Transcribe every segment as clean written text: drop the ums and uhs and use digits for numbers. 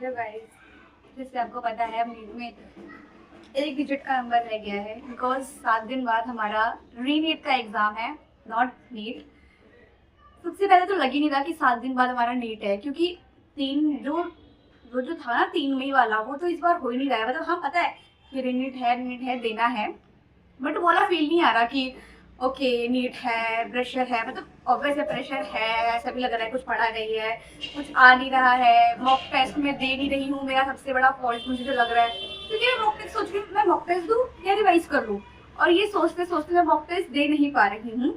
Hello guys, जैसे आपको पता है नीट में एक डिजिट का नंबर रह गया है बिकॉज 7 दिन बाद हमारा रीनीट का एग्जाम है, नॉट नीट। सबसे पहले तो लग ही नहीं रहा कि 7 दिन बाद हमारा नीट है, क्योंकि तीन जो वो जो था ना 3 मई वाला, वो तो इस बार हो ही नहीं रहा है। मतलब हाँ पता है कि रीनीट है देना है, बट वो वाला फील नहीं आ रहा कि ओके नीट है, प्रेशर है। मतलब ऑब्वियस है, प्रेशर है, ऐसा भी लग रहा है कुछ पढ़ा नहीं है, कुछ आ नहीं रहा है। मॉक टेस्ट में दे नहीं रही हूँ, मेरा सबसे बड़ा फॉल्ट मुझे तो लग रहा है, क्योंकि मैं मॉक टेस्ट सोच रही हूँ मैं मॉक टेस्ट दूँ या रिवाइज कर लूँ, और ये सोचते सोचते मैं मॉक टेस्ट दे नहीं पा रही हूँ।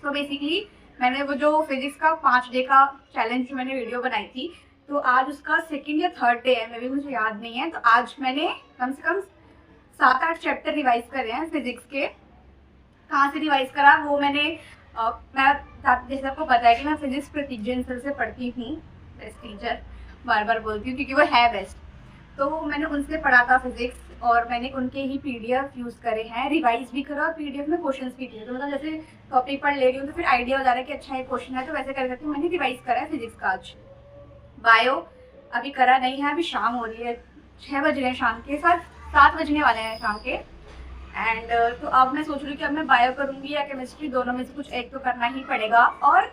तो बेसिकली मैंने वो जो फिजिक्स का 5 डे का चैलेंज जो मैंने वीडियो बनाई थी, तो आज उसका सेकेंड या थर्ड डे है, मे भी मुझे याद नहीं है। तो आज मैंने कम से कम 7-8 चैप्टर रिवाइज करे हैं फिजिक्स के। कहाँ से रिवाइज करा वो मैंने मैं जैसे आपको पता है कि मैं फिजिक्स प्रतीक जैन सर से पढ़ती हूँ, बेस्ट टीचर बार बार बोलती हूँ क्योंकि वो है बेस्ट। तो मैंने उनसे पढ़ा था फिजिक्स, और मैंने उनके ही पीडीएफ यूज़ करे हैं, रिवाइज भी करा और पीडीएफ में क्वेश्चंस भी किए। तो मतलब जैसे टॉपिक पढ़ ले रही हूँ तो फिर आइडिया हो जा रहा है कि अच्छा ये क्वेश्चन है, तो वैसे कर करके मैंने रिवाइज करा है फिजिक्स का। आज बायो अभी करा नहीं है, अभी शाम हो रही है, 6 बज रहे हैं शाम के, 7 बजने वाले हैं शाम के। एंड तो अब मैं सोच रही हूँ कि अब मैं बायो करूँगी या केमिस्ट्री, दोनों में से कुछ एक तो करना ही पड़ेगा। और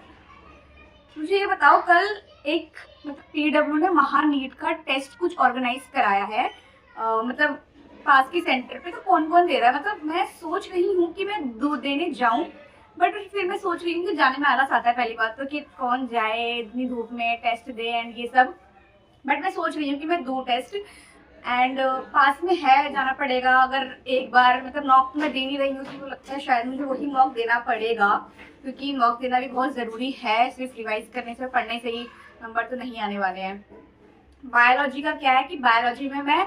मुझे ये बताओ, कल एक मतलब पीडब्ल्यू ने महानीट का टेस्ट कुछ ऑर्गेनाइज कराया है, मतलब पास के सेंटर पे। तो कौन कौन दे रहा है, मतलब मैं सोच रही हूँ कि मैं दूध देने जाऊँ, बट फिर मैं सोच रही हूँ कि जाने में आलस आता है पहली बात तो, कि कौन जाए इतनी धूप में टेस्ट दे एंड ये सब। बट मैं सोच रही हूँ कि मैं दूँ टेस्ट, एंड पास में है, जाना पड़ेगा। अगर एक बार मतलब मॉक मैं दे नहीं रही हूँ तो लगता है शायद मुझे वही मॉक देना पड़ेगा, क्योंकि मॉक देना भी बहुत ज़रूरी है, सिर्फ रिवाइज करने से पढ़ने से ही नंबर तो नहीं आने वाले हैं। बायोलॉजी का क्या है कि बायोलॉजी में मैं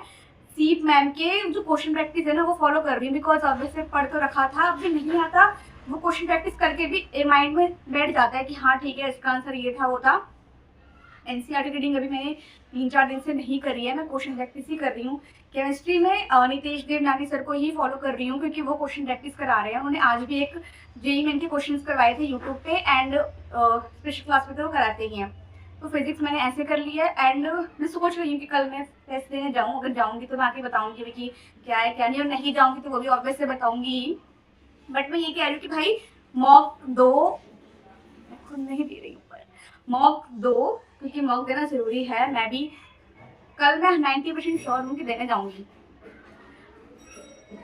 सीप मैम के जो क्वेश्चन प्रैक्टिस है ना वो फॉलो कर रही हूँ, बिकॉज ऑब्वियसली पढ़ तो रखा था, अब भी नहीं आता। वो क्वेश्चन प्रैक्टिस करके भी माइंड में बैठ जाता है कि हाँ ठीक है, इसका आंसर ये था वो था। एनसीईआरटी रीडिंग अभी मैंने 3-4 दिन से नहीं करी है, मैं क्वेश्चन प्रैक्टिस ही कर रही हूँ। केमिस्ट्री में नितेश देव नानी सर को ही फॉलो कर रही हूँ, क्योंकि वो क्वेश्चन प्रैक्टिस करा रहे हैं। उन्होंने आज भी एक जेई मेन के क्वेश्चन करवाए थे यूट्यूब पे, एंड स्पेशल क्लास में तो वो कराते ही हैं। तो फिजिक्स मैंने ऐसे कर लिया है, एंड मैं सोच रही हूँ कि कल मैं टेस्ट देने जाऊँ। अगर जाऊँगी तो मैं आके बताऊँगी कि क्या है क्या नहीं, और नहीं जाऊँगी तो वो भी ऑब्वियस से बताऊँगी ही। बट मैं ये कह रही हूँ कि भाई मॉक दो, खुद नहीं दे रही हूँ पर मॉक दो, क्योंकि मॉक देना जरूरी है। मैं भी कल मैं 90% श्योर हूँ कि देने जाऊंगी।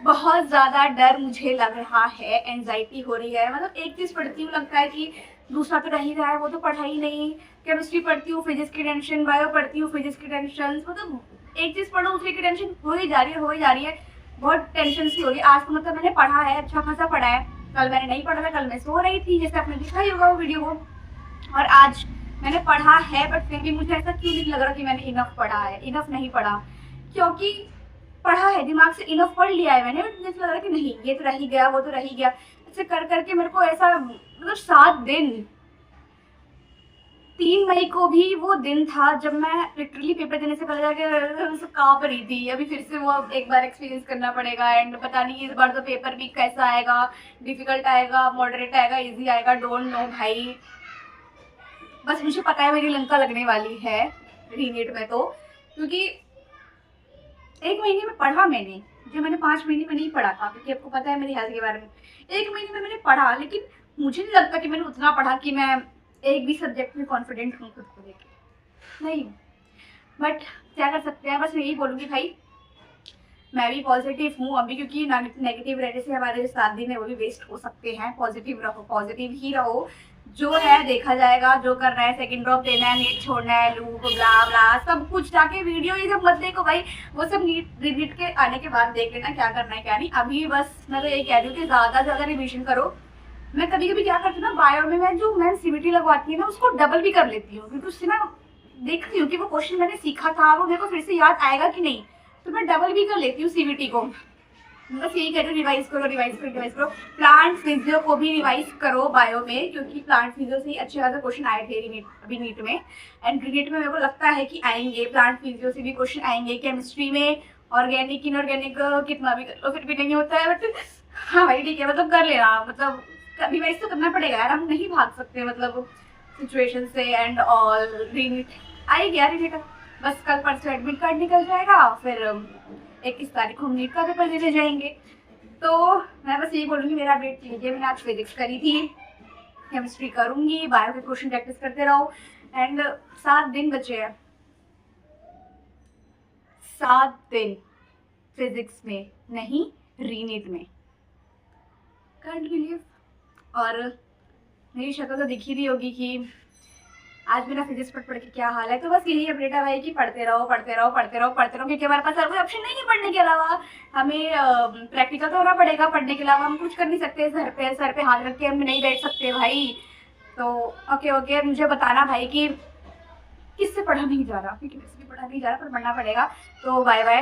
बहुत ज़्यादा डर मुझे लग रहा है, एंजाइटी हो रही है। मतलब एक चीज़ पढ़ती हूँ लगता है कि दूसरा तो रह ही रहा है, वो तो पढ़ा ही नहीं। केमिस्ट्री पढ़ती हूँ फिजिक्स की टेंशन, बायो पढ़ती हूँ फिजिक्स की टेंशन, मतलब एक चीज़ पढ़ो दूसरी की टेंशन हो ही जा रही है, हो ही जा रही है। बहुत टेंशन सी हो रही है। आज तो मतलब मैंने पढ़ा है, अच्छा खासा पढ़ा है। कल मैंने नहीं पढ़ा था, कल मैं सो रही थी, जैसे आपने देखा ही होगा वो वीडियो को। और आज मैंने पढ़ा है, बट फिर भी मुझे ऐसा क्यों नहीं लग रहा कि मैंने इनफ पढ़ा है। इनफ नहीं पढ़ा, क्योंकि पढ़ा है, दिमाग से इनफ पढ़ लिया है मैंने, बट मुझे लग रहा है कि नहीं ये तो रह ही गया, वो तो रह ही गया। ऐसे कर करके मेरे को ऐसा मतलब 7 दिन, 3 मई को भी वो दिन था जब मैं लिटरली पेपर देने से पहले जाके कांप रही थी। अभी फिर से वो एक बार एक्सपीरियंस करना पड़ेगा, एंड पता नहीं इस बार तो पेपर भी कैसा आएगा, डिफिकल्ट आएगा, मॉडरेट आएगा, इजी आएगा, डोंट नो भाई। बस मुझे पता है मेरी लंका लगने वाली है रीनीट में, तो क्योंकि 1 महीने में पढ़ा मैंने, जो मैंने 5 महीने में नहीं पढ़ा था, क्योंकि आपको पता है मेरी हेल्थ के बारे में। 1 महीने में मैंने पढ़ा, लेकिन मुझे नहीं लगता कि मैंने उतना पढ़ा कि मैं एक भी सब्जेक्ट में कॉन्फिडेंट हूँ खुद को लेकर, नहीं। बट क्या कर सकते हैं, बस यही बोलूँगी भाई मैं भी पॉजिटिव हूँ अभी, क्योंकि नेगेटिव रहने से हमारे जो 7 दिन है वो भी वेस्ट हो सकते हैं। पॉजिटिव रहो, पॉजिटिव ही रहो, जो है देखा जाएगा, जो करना है, सेकंड ड्रॉप देना है, नीट छोड़ना है, लूप ब्ला ब्ला सब कुछ, जाके वीडियो ये सब मत देखो भाई, वो सब नीट के आने के बाद देख लेना क्या करना है क्या नहीं। अभी बस मैं तो यही कह रही हूँ कि ज़्यादा से ज़्यादा रिविजन करो। मैं कभी कभी क्या करती हूँ ना, बायो में मैं जो मैं सीबीटी लगवाती है ना उसको डबल भी कर लेती हूँ, क्योंकि उससे ना देखती हूँ कि वो क्वेश्चन मैंने सीखा था वो मेरे को फिर से याद आएगा कि नहीं, तो मैं डबल भी कर लेती हूँ सीबीटी को। बस यही कह रही हूँ, रिवाइज करो रिवाइज करो रिवाइज करो। प्लांट फिजियो को भी रिवाइज करो बायो में, क्योंकि प्लांट फिजियो से ही अच्छे खासे क्वेश्चन आए थे अभी नीट में, एंड नीट में मेरे को लगता है कि आएंगे, प्लांट फिजियो से भी क्वेश्चन आएंगे। केमिस्ट्री में ऑर्गेनिक इनऑर्गेनिक कितना भी कर लो फिर भी नहीं होता है, बट हाँ भाई ठीक है, मतलब कर लेना, मतलब रिवाइज तो करना पड़ेगा यार, हम नहीं भाग सकते मतलब सिचुएशन से एंड ऑल। रीनीट आएगी यार, रीनीट बस कल परसों एडमिट कार्ड निकल जाएगा, फिर 21 तारीख को हम नीट का पेपर देने जाएंगे। तो मैं बस यही बोलूँगी, मेरा अपडेट लीजिए। मैंने आज फिजिक्स करी थी, केमिस्ट्री करूँगी, बायो के क्वेश्चन प्रैक्टिस करते रहो। एंड 7 दिन बचे हैं, 7 दिन फिजिक्स में, नहीं रीनीट में। Can't believe. और मेरी शक्ल तो दिख ही रही होगी कि आज मेरा फिजिक्स पढ़ के क्या हाल है। तो बस यही अपडेट है भाई कि पढ़ते रहो पढ़ते रहो पढ़ते रहो पढ़ते रहो, क्योंकि हमारे पास और कोई ऑप्शन नहीं है पढ़ने के अलावा। हमें प्रैक्टिकल तो होना पड़ेगा, पढ़ने के अलावा हम कुछ कर नहीं सकते। सर पे हाथ रख के हम नहीं बैठ सकते भाई। तो ओके मुझे बताना भाई कि किससे पढ़ा नहीं जा रहा, क्योंकि किससे पढ़ा नहीं जा रहा, पर पढ़ना पड़ेगा। तो बाय बाय।